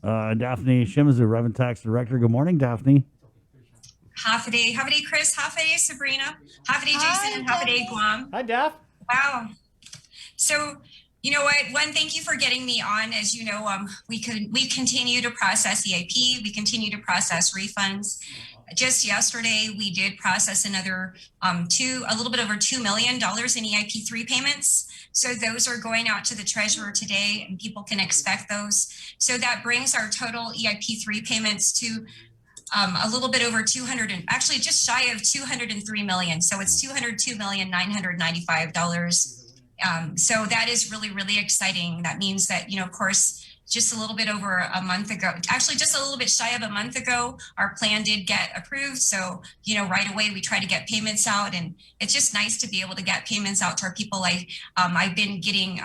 Dafne Shimizu, Revenue Tax Director. Good morning, Dafne. Half a day, Chris. Half a day, Sabrina. Half a day, Jason, Hi, and half a day, Demi. Guam. Hi, Daph. Wow. So, you know what? One, thank you for getting me on. As you know, we continue to process EIP. We continue to process refunds. Just yesterday, we did process another a little bit over $2 million in EIP3 payments. So those are going out to the treasurer today, and people can expect those. So that brings our total EIP3 payments to a little bit over 200 and actually just shy of 203 million. So it's $202,995. So that is really, really exciting. That means that, of course, just a little bit over a month ago, actually just a little bit shy of a month ago, our plan did get approved. So, right away we try to get payments out, and it's just nice to be able to get payments out to our people. I've been getting,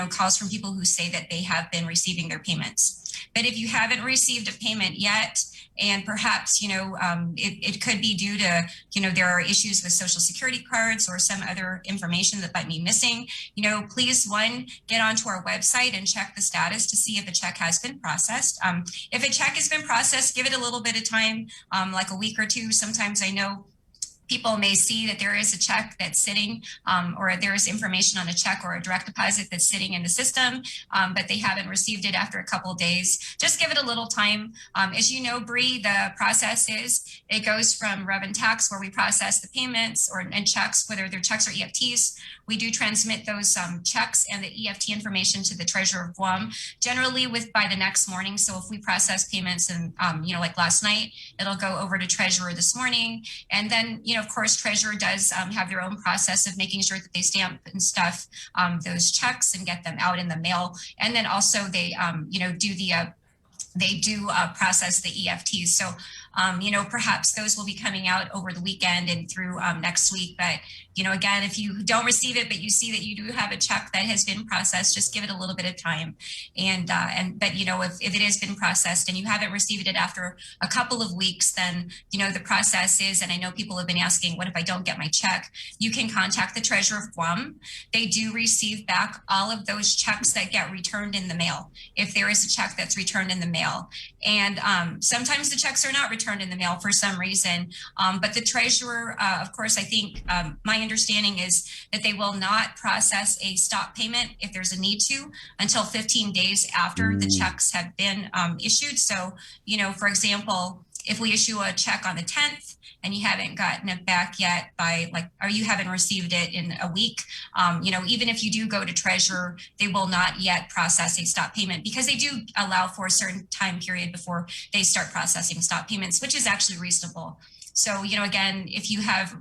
calls from people who say that they have been receiving their payments. But if you haven't received a payment yet, and perhaps it could be due to there are issues with social security cards or some other information that might be missing, please get onto our website and check the status to see if a check has been processed. If a check has been processed, give it a little bit of time, like a week or two. Sometimes I know people may see that there is a check that's sitting, or there is information on a check or a direct deposit that's sitting in the system, but they haven't received it after a couple of days. Just give it a little time. As you know, Bree, the process is it goes from Rev and Tax, where we process the payments and checks, whether they're checks or EFTs. We do transmit those checks and the EFT information to the treasurer of Guam, generally by the next morning. So if we process payments and, like last night, it'll go over to treasurer this morning. And then, of course, treasurer does have their own process of making sure that they stamp and stuff those checks and get them out in the mail. And then also they, do process the EFTs. So, perhaps those will be coming out over the weekend and through next week. But, again, if you don't receive it, but you see that you do have a check that has been processed, just give it a little bit of time. But, if it has been processed and you haven't received it after a couple of weeks, then, the process is, and I know people have been asking, what if I don't get my check? You can contact the treasurer of Guam. They do receive back all of those checks that get returned in the mail, if there is a check that's returned in the mail. And sometimes the checks are not returned in the mail for some reason. But the treasurer, of course, I think my understanding is that they will not process a stop payment if there's a need to until 15 days after the checks have been issued. So, for example, if we issue a check on the 10th and you haven't gotten it back yet or you haven't received it in a week, even if you do go to treasurer, they will not yet process a stop payment, because they do allow for a certain time period before they start processing stop payments, which is actually reasonable. So, again, if you have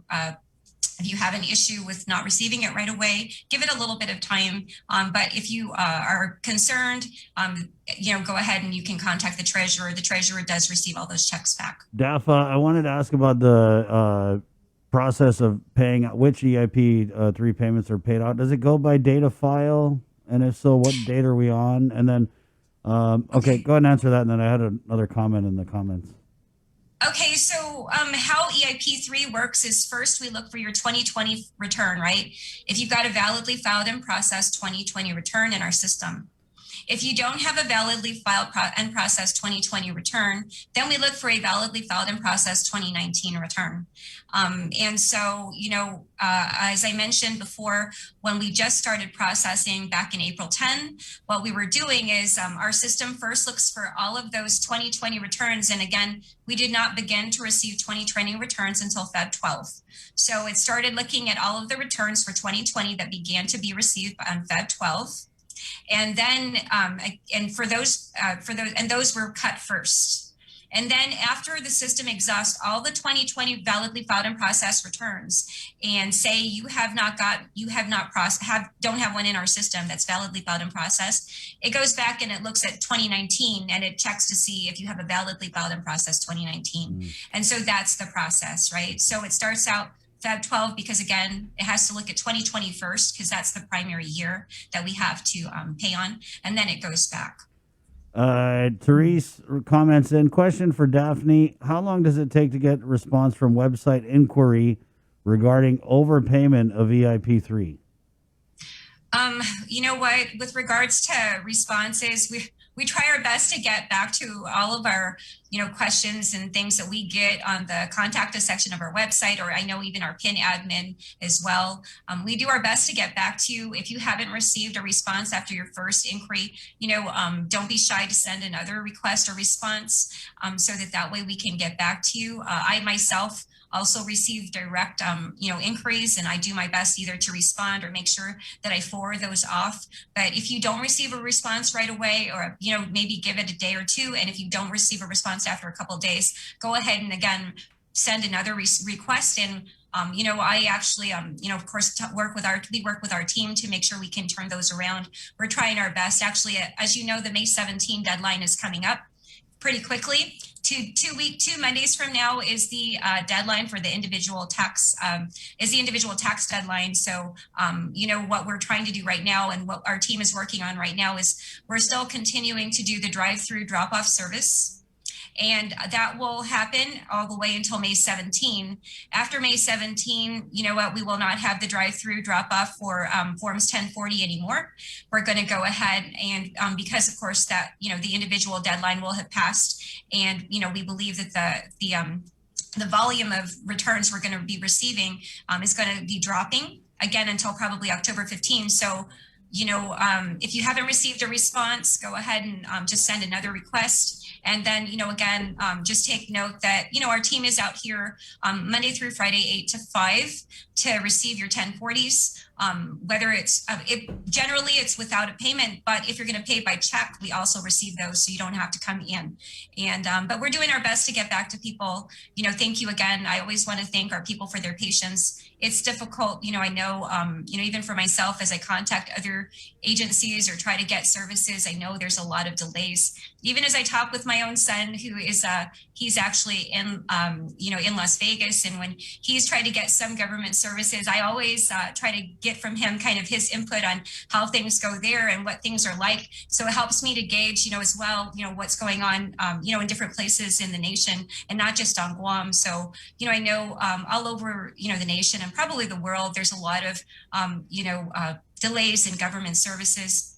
an issue with not receiving it right away, give it a little bit of time. But if you are concerned, go ahead and you can contact the treasurer. The treasurer does receive all those checks back. Daf, I wanted to ask about the process of paying out which EIP 3 payments are paid out. Does it go by data file? And if so, what date are we on? And then, okay, go ahead and answer that. And then I had another comment in the comments. Okay, so how EIP3 works is, first we look for your 2020 return, right? If you've got a validly filed and processed 2020 return in our system. If you don't have a validly filed and processed 2020 return, then we look for a validly filed and processed 2019 return. And so, as I mentioned before, when we just started processing back in April 10, what we were doing is our system first looks for all of those 2020 returns. And again, we did not begin to receive 2020 returns until Feb 12th. So it started looking at all of the returns for 2020 that began to be received on Feb 12th. And then, those were cut first. And then after the system exhausts all the 2020 validly filed and processed returns, and say don't have one in our system that's validly filed and processed, it goes back and it looks at 2019 and it checks to see if you have a validly filed and processed 2019. And so that's the process, right? So it starts out Feb 12, because again, it has to look at 2020 first, because that's the primary year that we have to pay on, and then it goes back. Therese comments in, question for Dafne: how long does it take to get a response from website inquiry regarding overpayment of EIP3? You know what, with regards to responses, we try our best to get back to all of our, questions and things that we get on the contact us section of our website, or I know even our PIN admin as well. We do our best to get back to you. If you haven't received a response after your first inquiry, don't be shy to send another request or response, so that way we can get back to you. I myself also receive direct, inquiries, and I do my best either to respond or make sure that I forward those off. But if you don't receive a response right away, or, maybe give it a day or two, and if you don't receive a response after a couple of days, go ahead and again, send another request. And I actually, of course, work with our team to make sure we can turn those around. We're trying our best. Actually, as you know, the May 17 deadline is coming up pretty quickly. Two Mondays from now is the deadline for the individual tax deadline. So what we're trying to do right now, and what our team is working on right now, is we're still continuing to do the drive-through drop-off service. And that will happen all the way until May 17. After May 17, you know what, we will not have the drive-through drop-off for forms 1040 anymore. We're going to go ahead and, because of course that, the individual deadline will have passed, and, we believe that the volume of returns we're going to be receiving is going to be dropping again until probably October 15. So, if you haven't received a response, go ahead and just send another request. And then, again, just take note that, our team is out here Monday through Friday, 8 to 5 to receive your 1040s. Whether generally it's without a payment, but if you're going to pay by check, we also receive those, so you don't have to come in. And but we're doing our best to get back to people. Thank you again. I always want to thank our people for their patience. It's difficult, I know, even for myself, as I contact other agencies or try to get services, I know there's a lot of delays. Even as I talk with my own son, who is he's actually in in Las Vegas, and when he's tried to get some government services, I always try to get from him kind of his input on how things go there and what things are like. So it helps me to gauge, as well, what's going on, in different places in the nation, and not just on Guam. So, I know all over, the nation and probably the world, there's a lot of, delays in government services.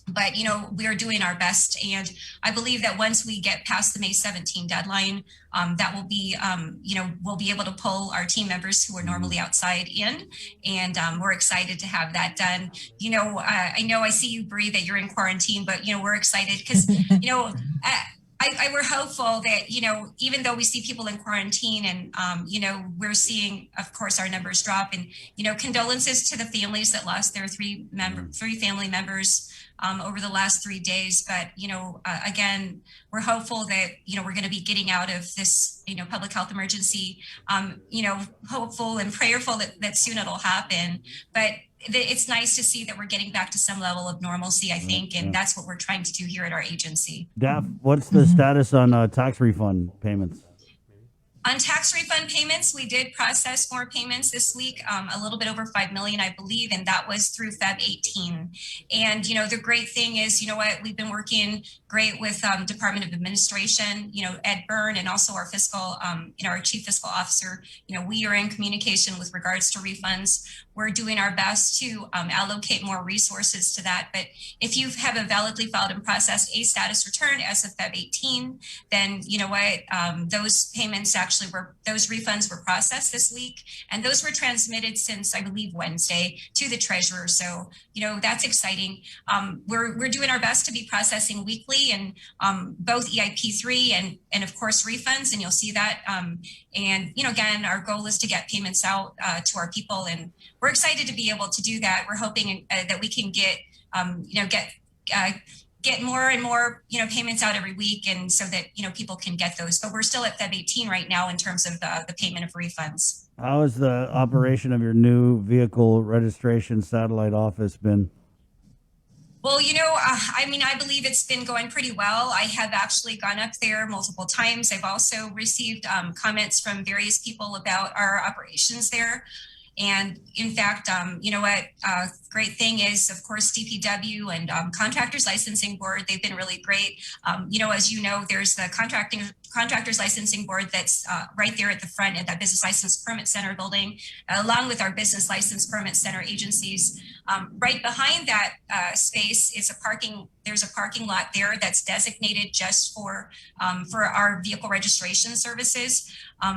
But, we are doing our best. And I believe that once we get past the May 17 deadline, that will be, we'll be able to pull our team members who are normally outside in. And we're excited to have that done. I know I see you, Bree, that you're in quarantine, but, we're excited because, we're hopeful that, even though we see people in quarantine and, we're seeing, of course, our numbers drop, and, condolences to the families that lost their three family members over the last 3 days. But, again, we're hopeful that, we're going to be getting out of this, public health emergency, hopeful and prayerful that soon it'll happen. But it's nice to see that we're getting back to some level of normalcy, I think, and that's what we're trying to do here at our agency. Daph, what's the status on tax refund payments? On tax refund payments, we did process more payments this week, a little bit over 5 million, I believe, and that was through Feb 18. And, the great thing is, we've been working great with Department of Administration, Ed Byrne, and also our fiscal, our chief fiscal officer. We are in communication with regards to refunds. We're doing our best to allocate more resources to that. But if you have a validly filed and processed a status return as of Feb 18, then those payments those refunds were processed this week, and those were transmitted since, I believe, Wednesday to the treasurer. So, that's exciting. We're doing our best to be processing weekly, and both EIP3 and of course refunds, and you'll see that. And again, our goal is to get payments out to our people, and we're excited to be able to do that. We're hoping that we can get more and more, payments out every week, and so that, people can get those. But we're still at Feb 18 right now in terms of the payment of refunds. How has the operation of your new vehicle registration satellite office been? Well, I believe it's been going pretty well. I have actually gone up there multiple times. I've also received comments from various people about our operations there. And in fact, great thing is, of course, DPW and Contractors Licensing Board, they've been really great. As you know, there's the Contractors Licensing Board that's right there at the front at that Business License Permit Center building, along with our Business License Permit Center agencies. Right behind that space is a parking there's a parking lot there that's designated just for our vehicle registration services.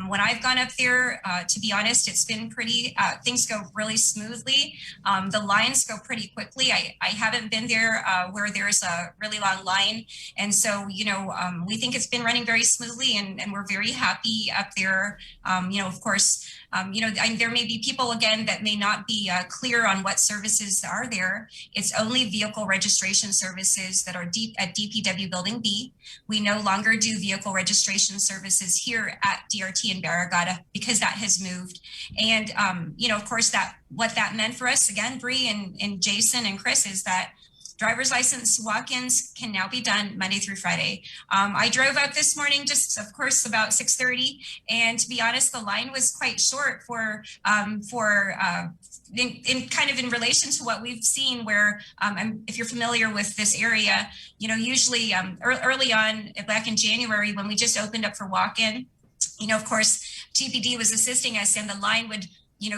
When I've gone up there, to be honest, it's been pretty, things go really smoothly. The lines go pretty quickly. I haven't been there where there's a really long line. And so, we think it's been running very smoothly, and we're very happy up there. Of course, there may be people again that may not be clear on what services are there. It's only vehicle registration services that are deep at DPW Building B. We no longer do vehicle registration services here at DRT in Barrigada because that has moved. And of course, that what that meant for us again, Bree and Jason and Chris, is that driver's license walk-ins can now be done Monday through Friday. I drove up this morning, just of course about 6:30, and to be honest, the line was quite short for in kind of in relation to what we've seen. Where if you're familiar with this area, usually early on back in January when we just opened up for walk-in, of course, TPD was assisting us, and the line would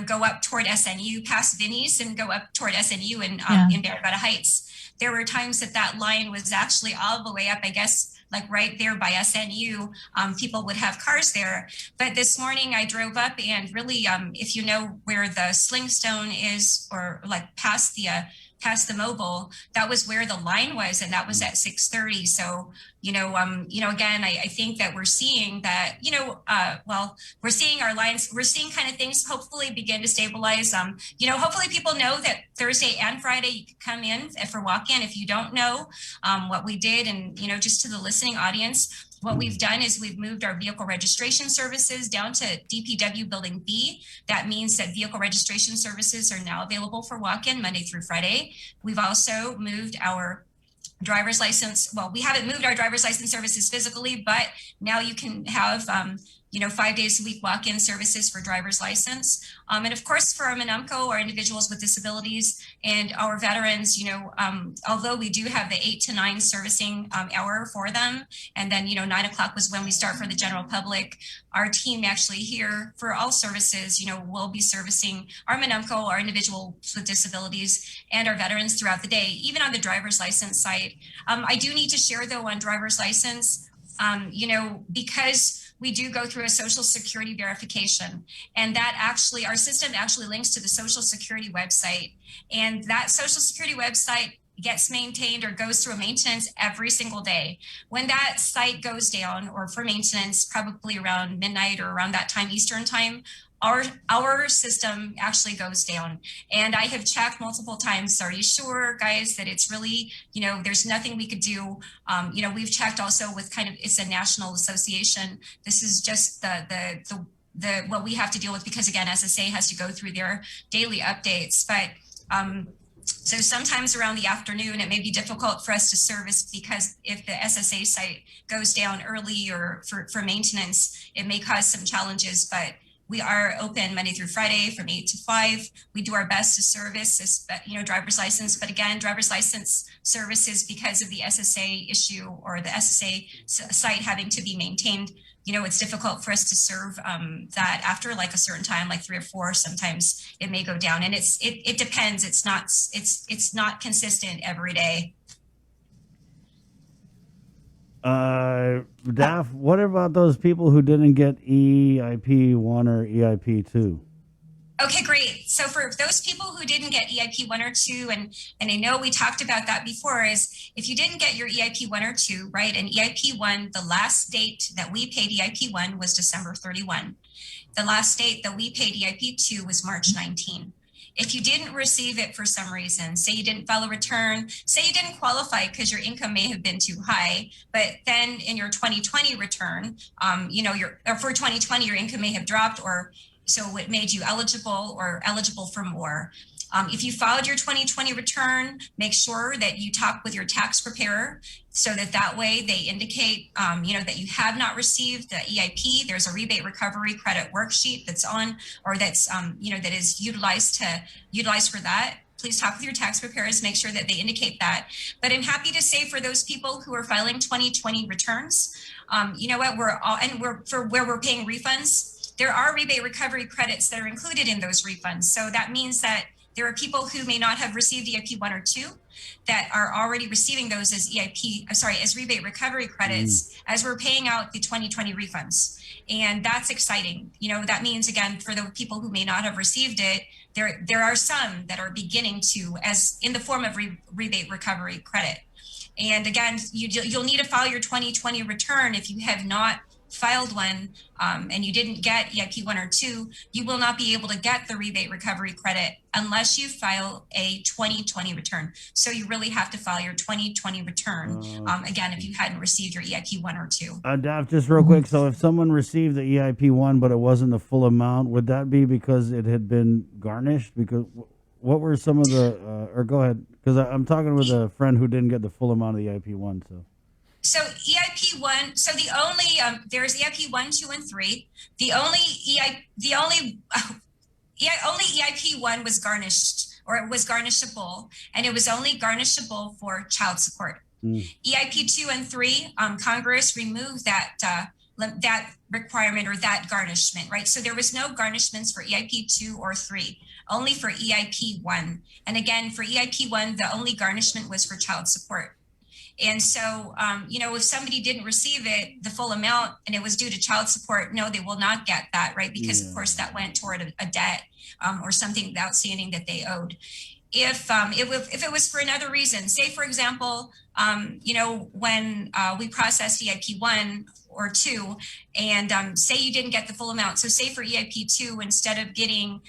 go up toward SNU, past Vinny's, and go up toward SNU in Barrigada Heights. There were times that line was actually all the way up, I guess, like right there by SNU. People would have cars there. But this morning I drove up, and really, if you know where the Slingstone is, or like past the mobile, that was where the line was, and that was at 6:30. So, again, I think that we're seeing that, we're seeing our lines, we're seeing kind of things hopefully begin to stabilize. Hopefully people know that Thursday and Friday you can come in for walk-in. If you don't know what we did, and, just to the listening audience, what we've done is we've moved our vehicle registration services down to DPW Building B. That means that vehicle registration services are now available for walk-in Monday through Friday. We've also moved our driver's license. Well, we haven't moved our driver's license services physically, but now you can have 5 days a week walk-in services for driver's license. And of course, for our MNUMCO, our individuals with disabilities, and our veterans, although we do have the 8 to 9 servicing hour for them, and then, 9 o'clock was when we start for the general public, our team actually here for all services, will be servicing our MNUMCO, our individuals with disabilities, and our veterans throughout the day, even on the driver's license side. I do need to share, though, on driver's license, because we do go through a social security verification, and that actually, our system actually links to the social security website, and that social security website gets maintained or goes through a maintenance every single day. When that site goes down, or for maintenance, probably around midnight or around that time, Eastern time, our system actually goes down. And I have checked multiple times. Are you sure, guys, that it's really, there's nothing we could do? We've checked also with it's a national association. This is just the what we have to deal with, because again, SSA has to go through their daily updates. But so sometimes around the afternoon, it may be difficult for us to service, because if the SSA site goes down early or for maintenance, it may cause some challenges. But we are open Monday through Friday from 8 to 5. We do our best to service, driver's license. But again, driver's license services, because of the SSA issue or the SSA site having to be maintained, it's difficult for us to serve that after like a certain time, like 3 or 4. Sometimes it may go down, and it depends. It's not consistent every day. Daph, what about those people who didn't get EIP1 or EIP2? Okay, great. So for those people who didn't get EIP1 or 2, and I know we talked about that before, is if you didn't get your EIP1 or 2, right, and EIP1, the last date that we paid EIP1 was December 31. The last date that we paid EIP2 was March 19. If you didn't receive it for some reason, say you didn't file a return, say you didn't qualify because your income may have been too high, but then in your 2020 return, for 2020, your income may have dropped, or so it made you eligible for more. If you filed your 2020 return, make sure that you talk with your tax preparer, so that way they indicate, that you have not received the EIP. There's a rebate recovery credit worksheet that's on, or that's, that is utilized for that. Please talk with your tax preparers, make sure that they indicate that. But I'm happy to say, for those people who are filing 2020 returns, for where we're paying refunds, there are rebate recovery credits that are included in those refunds. So that means that there are people who may not have received EIP1 or 2, that are already receiving those as as rebate recovery credits as we're paying out the 2020 refunds. And that's exciting. That means, again, for the people who may not have received it, there are some that are beginning to, as in the form of rebate recovery credit. And again, you'll need to file your 2020 return if you have not filed one and you didn't get EIP1 or 2, you will not be able to get the rebate recovery credit unless you file a 2020 return. So you really have to file your 2020 return, again, if you hadn't received your EIP1 or 2. Daph, just real quick. So if someone received the EIP1, but it wasn't the full amount, would that be because it had been garnished? Because what were some of the, or go ahead, because I'm talking with a friend who didn't get the full amount of the EIP1, So EIP1, so the only, there's EIP1, 2, and 3. The only EIP1 was garnished, or it was garnishable, and it was only garnishable for child support. EIP2 and 3, Congress removed that requirement or that garnishment, right? So there was no garnishments for EIP2 or 3, only for EIP1. And again, for EIP1, the only garnishment was for child support. And so, if somebody didn't receive it, the full amount, and it was due to child support, no, they will not get that, right? Because of course that went toward a debt or something outstanding that they owed. If it was for another reason, say for example, when we processed EIP1 or 2, and say you didn't get the full amount. So say for EIP2, instead of getting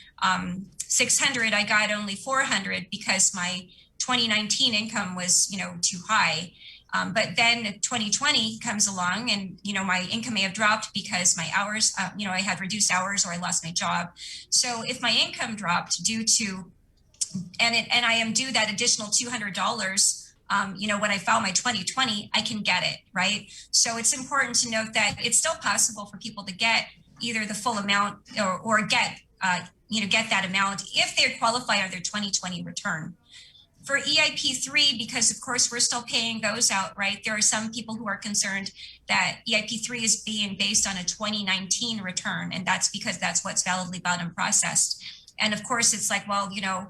600, I got only 400 because my 2019 income was, too high. But then 2020 comes along and, my income may have dropped because my hours, I had reduced hours or I lost my job. So if my income dropped due to, and I am due that additional $200, when I file my 2020, I can get it, right? So it's important to note that it's still possible for people to get either the full amount or get that amount if they qualify on their 2020 return. For EIP3, because of course we're still paying those out, right? There are some people who are concerned that EIP3 is being based on a 2019 return, and that's because that's what's validly filed and processed. And of course, it's like, well, and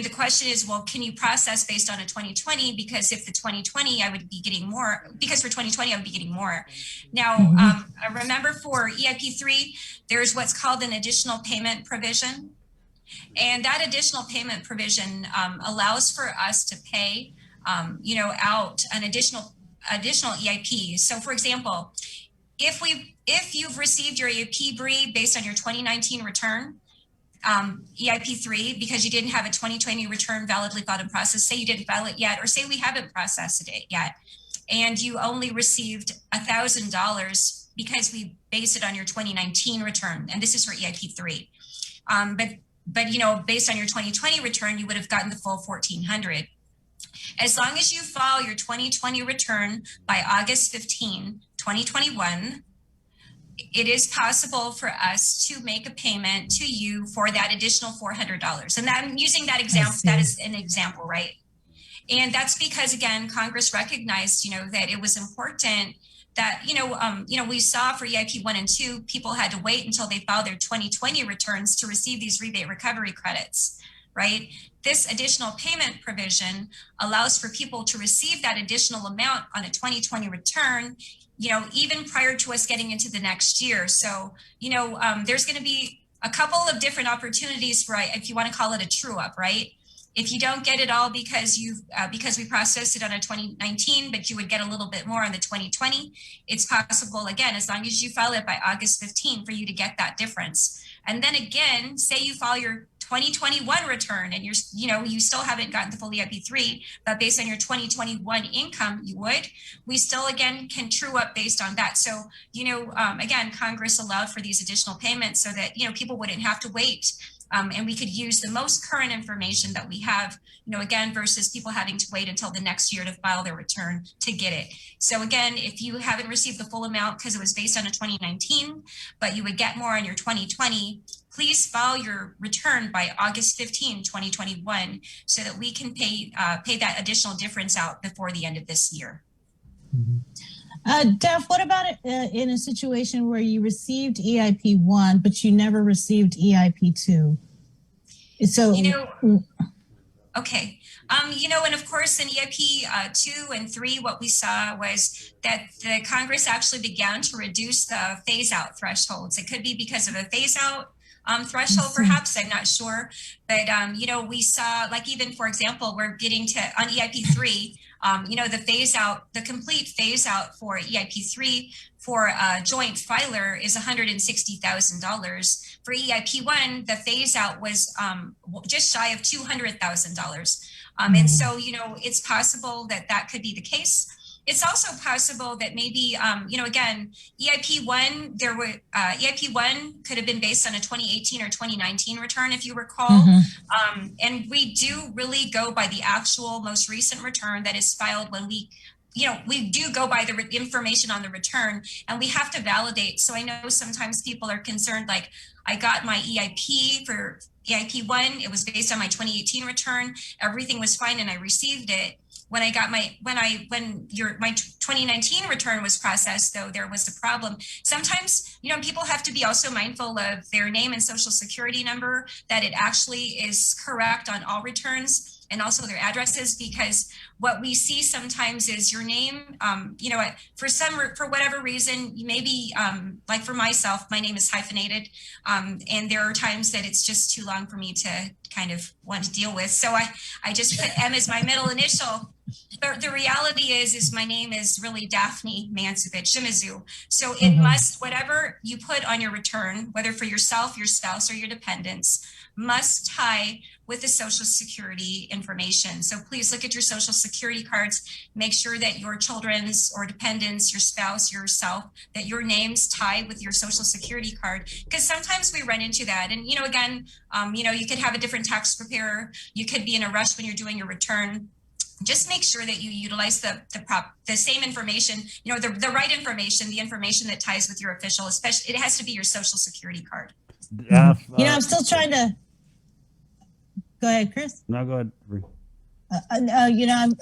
the question is, well, can you process based on a 2020? Because if the 2020, I would be getting more, because for 2020, I would be getting more. Now, remember for EIP3, there's what's called an additional payment provision. And that additional payment provision allows for us to pay, out an additional EIP. So, for example, if you've received your EIP based on your 2019 return, EIP3, because you didn't have a 2020 return validly filed and processed, say you didn't file it yet, or say we haven't processed it yet, and you only received $1,000 because we based it on your 2019 return, and this is for EIP3. But based on your 2020 return, you would have gotten the full 1,400. As long as you file your 2020 return by August 15, 2021, it is possible for us to make a payment to you for that additional $400. And I'm using that example, that is an example, right? And that's because, again, Congress recognized, that it was important that, we saw for EIP1 and 2, people had to wait until they filed their 2020 returns to receive these rebate recovery credits, right? This additional payment provision allows for people to receive that additional amount on a 2020 return, even prior to us getting into the next year. So, there's going to be a couple of different opportunities for, if you want to call it a true up, right? If you don't get it all because we processed it on a 2019, but you would get a little bit more on the 2020, it's possible, again, as long as you file it by August 15, for you to get that difference. And then again, say you file your 2021 return and you still haven't gotten the full EIP3, but based on your 2021 income, we still, again, can true up based on that. So, again, Congress allowed for these additional payments so that, people wouldn't have to wait. And we could use the most current information that we have, again, versus people having to wait until the next year to file their return to get it. So again, if you haven't received the full amount because it was based on a 2019, but you would get more on your 2020, please file your return by August 15, 2021, so that we can pay that additional difference out before the end of this year. Daph, what about in a situation where you received EIP1, but you never received EIP2? So, Okay. And of course, in EIP 2 and 3, what we saw was that the Congress actually began to reduce the phase out thresholds. It could be because of a phase out threshold, perhaps. I'm not sure. But, we saw, like, even for example, we're getting to on EIP 3, the complete phase out for EIP 3 for a joint filer is $160,000. For EIP 1, the phase out was just shy of $200,000. And so, it's possible that that could be the case. It's also possible that maybe, again, EIP 1, EIP 1 could have been based on a 2018 or 2019 return, if you recall. And we do really go by the actual most recent return that is filed when we do go by the information on the return, and we have to validate. So I know sometimes people are concerned, like, I got my EIP for EIP 1, it was based on my 2018 return, everything was fine, and I received it. When I got my 2019 return was processed, though, there was a problem. Sometimes, people have to be also mindful of their name and social security number, that it actually is correct on all returns, and also their addresses, because what we see sometimes is your name, for whatever reason, maybe, like for myself, my name is hyphenated, and there are times that it's just too long for me to kind of want to deal with. So I just put M as my middle initial. But the reality is my name is really Dafne Shimizu. So it must, whatever you put on your return, whether for yourself, your spouse, or your dependents, must tie with the social security information. So please look at your social security cards, make sure that your children's or dependents, your spouse, yourself, that your names tie with your social security card. Because sometimes we run into that. And, again, you could have a different tax preparer. You could be in a rush when you're doing your return. Just make sure that you utilize the same information, the right information, the information that ties with your official, especially, it has to be your social security card. I'm still trying to, go ahead, Chris. No, go ahead.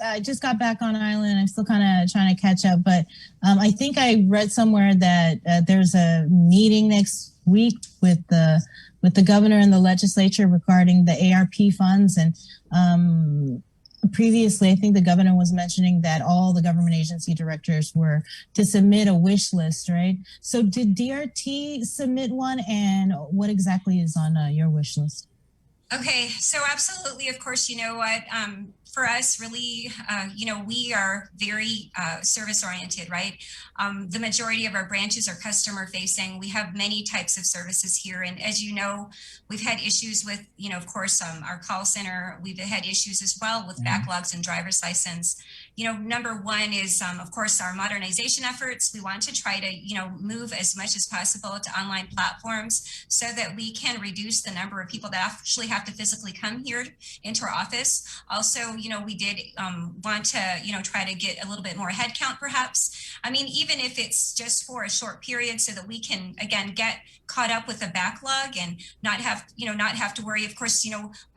I just got back on island. I'm still kind of trying to catch up, but I think I read somewhere that there's a meeting next week with the governor and the legislature regarding the ARP funds. And previously, I think the governor was mentioning that all the government agency directors were to submit a wish list, right? So did DRT submit one, and what exactly is on your wish list? Okay, so absolutely, of course, you know what, for us, really, we are very service oriented, right? The majority of our branches are customer facing. We have many types of services here. And as you know, we've had issues with, of course, our call center. We've had issues as well with backlogs and driver's license. Number one is, of course, our modernization efforts. We want to try to, move as much as possible to online platforms so that we can reduce the number of people that actually have to physically come here into our office. Also, we did want to, try to get a little bit more headcount, perhaps. I mean, even if it's just for a short period, so that we can, again, get caught up with the backlog and not have to worry. Of course,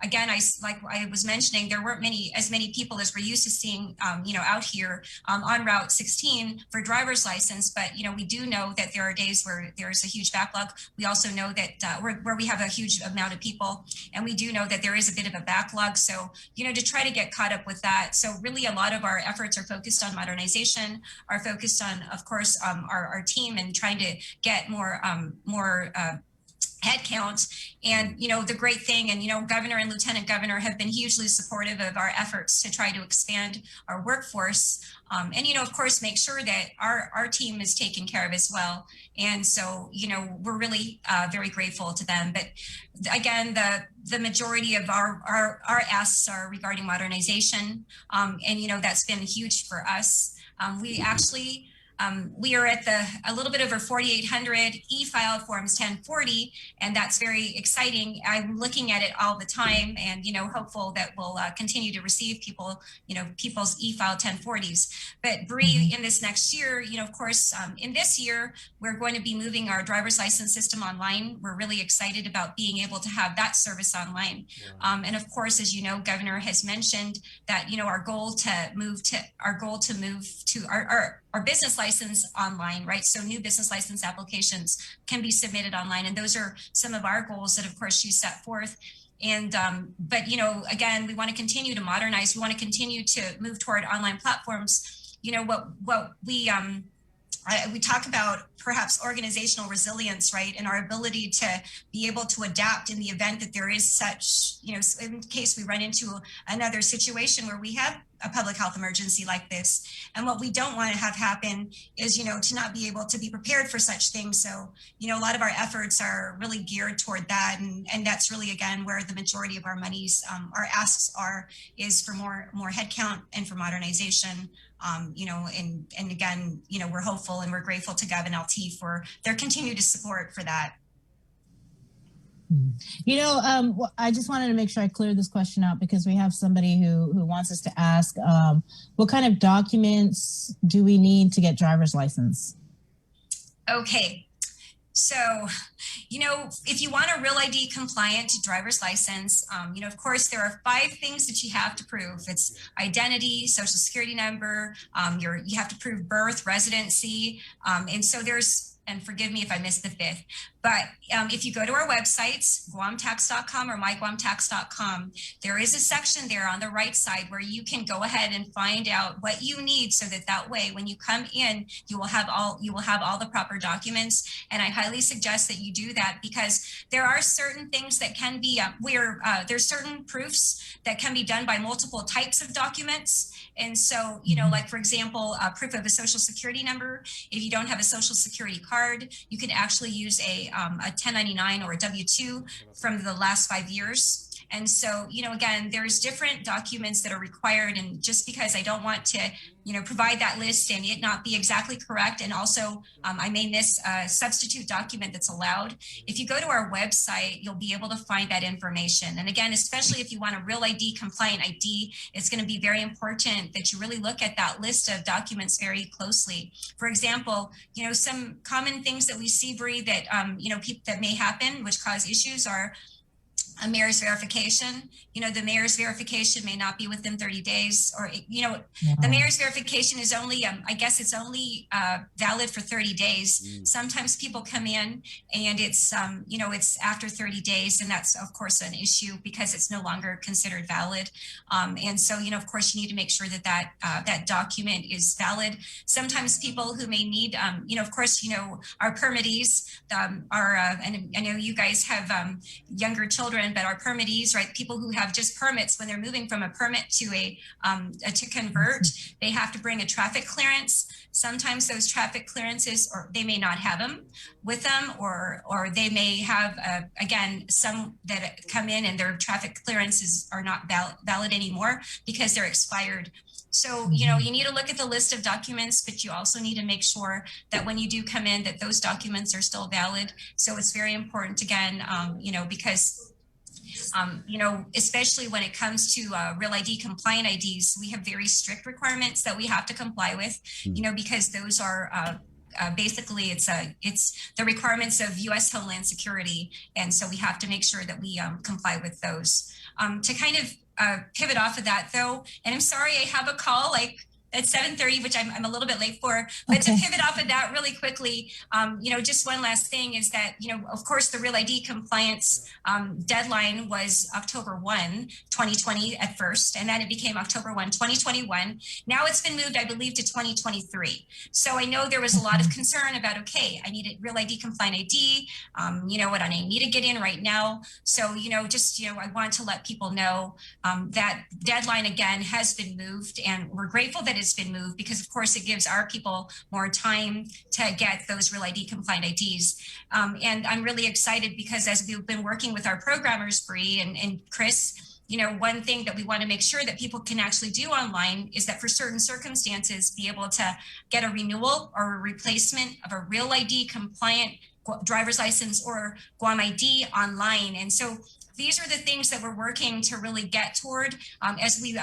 again, like I was mentioning, there weren't as many people as we're used to seeing, out here on Route 16 for driver's license. But, we do know that there are days where there's a huge backlog. We also know that where we have a huge amount of people, and we do know that there is a bit of a backlog. So, to try to get caught up with that. So really a lot of our efforts are focused on modernization, are focused on, of course, our team, and trying to get more headcount. And, the great thing, and, governor and lieutenant governor have been hugely supportive of our efforts to try to expand our workforce. And, of course, make sure that our team is taken care of as well. And so, we're really very grateful to them. But again, the majority of our asks are regarding modernization. And, that's been huge for us. We actually, we are at a little bit over 4,800 e-filed forms 1040, and that's very exciting. I'm looking at it all the time, and hopeful that we'll continue to receive people's e-filed 1040s. But Bree, in this next year, of course, in this year, we're going to be moving our driver's license system online. We're really excited about being able to have that service online. And of course, as you know, Governor has mentioned that our goal to move to our business license online, right? So new business license applications can be submitted online. And those are some of our goals that, of course, she set forth. But, again, we want to continue to modernize. We want to continue to move toward online platforms. What we talk about perhaps organizational resilience, right? And our ability to be able to adapt in the event that there is such, in case we run into another situation where we have a public health emergency like this. And what we don't want to have happen is, to not be able to be prepared for such things. So, a lot of our efforts are really geared toward that. And that's really, again, where the majority of our monies, our asks is for more headcount and for modernization. And again, we're hopeful and we're grateful to Gov and LT for their continued support for that. I just wanted to make sure I cleared this question out because we have somebody who wants us to ask, what kind of documents do we need to get driver's license? Okay. So, if you want a Real ID compliant driver's license, of course, there are 5 things that you have to prove. It's identity, social security number, you have to prove birth, residency. And so and forgive me if I missed the 5th, but if you go to our websites, guamtax.com or myguamtax.com, there is a section there on the right side where you can go ahead and find out what you need so that way, when you come in, you will have all the proper documents. And I highly suggest that you do that because there are certain things that can be, there's certain proofs that can be done by multiple types of documents. And so, like, for example, proof of a social security number. If you don't have a social security card, you can actually use a 1099 or a W-2 from the last 5 years. And so, again, there's different documents that are required. And just because I don't want to, provide that list and it not be exactly correct. And also I may miss a substitute document that's allowed. If you go to our website, you'll be able to find that information. And again, especially if you want a Real ID compliant ID, it's going to be very important that you really look at that list of documents very closely. For example, some common things that we see, Bree, that, that may happen, which cause issues are a mayor's verification. The mayor's verification may not be within 30 days or, the mayor's verification is only, I guess it's only valid for 30 days. Sometimes people come in and it's, it's after 30 days. And that's, of course, an issue because it's no longer considered valid. And so, of course, you need to make sure that document is valid. Sometimes people who may need, of course, our permittees and I know you guys have younger children, but our permittees, right? People who have just permits, when they're moving from a permit to to convert, they have to bring a traffic clearance. Sometimes those traffic clearances, or they may not have them with them, or they may have, again, some that come in and their traffic clearances are not valid anymore because they're expired. So, you need to look at the list of documents, but you also need to make sure that when you do come in, that those documents are still valid. So it's very important, again, because especially when it comes to Real ID compliant IDs, we have very strict requirements that we have to comply with, because those are basically it's the requirements of U.S. Homeland Security. And so we have to make sure that we comply with those. To kind of pivot off of that, though, and I'm sorry, I have a call at 7:30, which I'm a little bit late for, but Okay. To pivot off of that really quickly, just one last thing is that, of course, the Real ID compliance deadline was October 1, 2020 at first, and then it became October 1, 2021. Now it's been moved, I believe, to 2023. So I know there was a lot of concern about, okay, I need a Real ID compliant ID, what I need to get in right now. So, I want to let people know that deadline again has been moved, and we're grateful that it's been moved because, of course, it gives our people more time to get those Real ID compliant IDs. And I'm really excited because as we've been working with our programmers, Bree and Chris, one thing that we want to make sure that people can actually do online is that for certain circumstances, be able to get a renewal or a replacement of a Real ID compliant driver's license or Guam ID online. And so these are the things that we're working to really get toward as we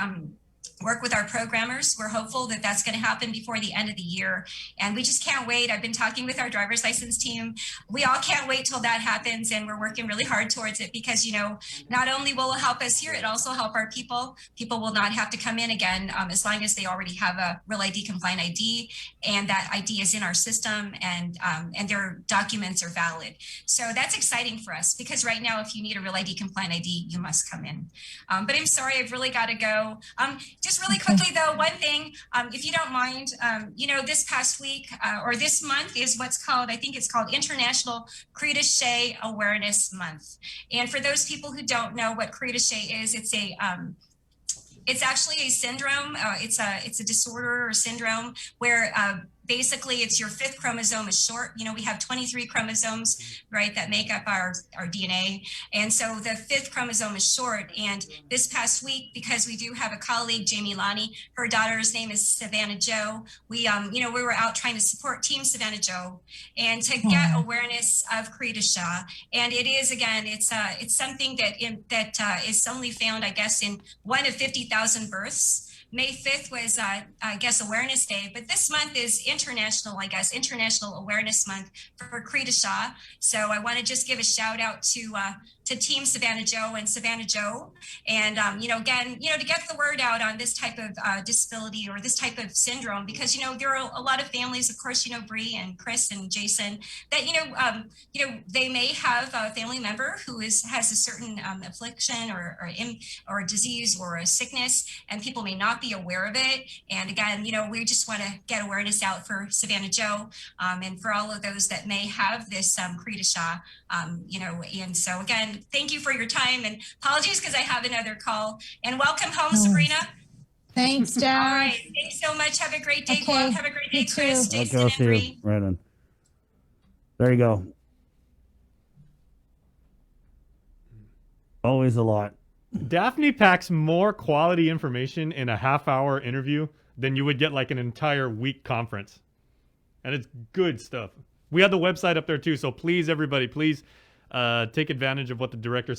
work with our programmers. We're hopeful that that's going to happen before the end of the year. And we just can't wait. I've been talking with our driver's license team. We all can't wait till that happens. And we're working really hard towards it because, you know, not only will it help us here, it also help our people. People will not have to come in again as long as they already have a Real ID compliant ID and that ID is in our system and their documents are valid. So that's exciting for us because right now, if you need a Real ID compliant ID, you must come in. But I'm sorry, I've really got to go. Just really quickly though, one thing, if you don't mind, you know, this past week or this month is what's called, I think it's called International Cree-de-Shay Awareness Month. And for those people who don't know what Cree-de-Shay is, it's actually a syndrome. It's a disorder or syndrome where basically it's your fifth chromosome is short. You know, we have 23 chromosomes, right, that make up our DNA. And so the fifth chromosome is short. And this past week, because we do have a colleague, Jamie Lonnie, her daughter's name is Savannah Joe. We were out trying to support Team Savannah Joe and to get awareness of Cree-de-Shay. And it is, again, it's something that is only found, I guess, in 1 of 50,000 births. May 5th was, I guess, Awareness Day, but this month is International Awareness Month for Cree-de-Shay. So I want to just give a shout out to Team Savannah Joe and Savannah Joe. And, again, to get the word out on this type of disability or this type of syndrome, because, there are a lot of families, of course, Bree and Chris and Jason, that, they may have a family member who has a certain affliction or a disease or a sickness, and people may not be aware of it. And again, we just want to get awareness out for Savannah Joe and for all of those that may have this Cree-de-Shay, and so again, thank you for your time and apologies because I have another call. And welcome home, Sabrina. Thanks, Dad. All right. Thanks so much. Have a great day, Okay. Have a great day, You Chris, too. Jason, I'll and see Bree. you. Right on. There you go. Always a lot. Dafne packs more quality information in a half-hour interview than you would get like an entire week conference. And it's good stuff. We have the website up there too, so please, everybody, please take advantage of what the director said.